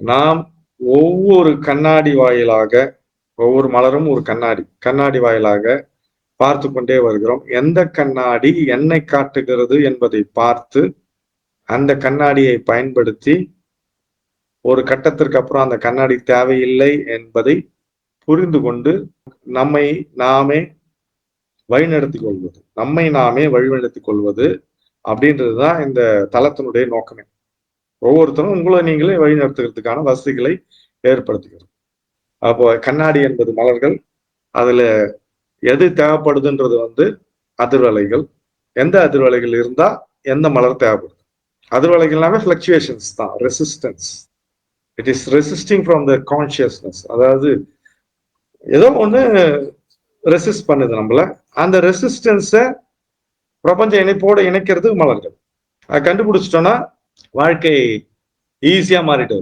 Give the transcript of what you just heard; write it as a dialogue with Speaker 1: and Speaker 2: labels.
Speaker 1: நாம் ஒவ்வொரு கண்ணாடி வாயிலாக, ஒவ்வொரு மலரும் ஒரு கண்ணாடி வாயிலாக பார்த்து கொண்டே வருகிறோம். எந்த கண்ணாடி என்னை காட்டுகிறது என்பதை பார்த்து அந்த கண்ணாடியை பயன்படுத்தி ஒரு கட்டத்திற்கு அப்புறம் அந்த கண்ணாடி தேவையில்லை என்பதை புரிந்து கொண்டு நம்மை நாமே வழிநடத்திக் கொள்வது அப்படின்றதுதான் இந்த தளத்தினுடைய நோக்கமே. ஒவ்வொருத்தரும் உங்களை நீங்களே வழிநடத்துகிறதுக்கான வசதிகளை ஏற்படுத்துகிறது. அப்போ கண்ணாடி என்பது மலர்கள், அதுல எது தேவைப்படுதுன்றது அதிர்வலைகள். எந்த அதிர்வலைகள் இருந்தா எந்த மலர் தேவைப்படுது? அதிர்வலைகள் எல்லாமே ஃபிளக்சுவேஷன்ஸ் தான், resistance. It is resisting from the consciousness. அதாவது ஏதோ ஒண்ணு ரெசிஸ்ட் பண்ணுது நம்மள. அந்த ரெசிஸ்டன்ஸை பிரபஞ்ச இணைப்போட இணைக்கிறது மலர்கள். அதை கண்டுபிடிச்சிட்டோம்னா வாழ்க்கை ஈஸியா மாறிட்டு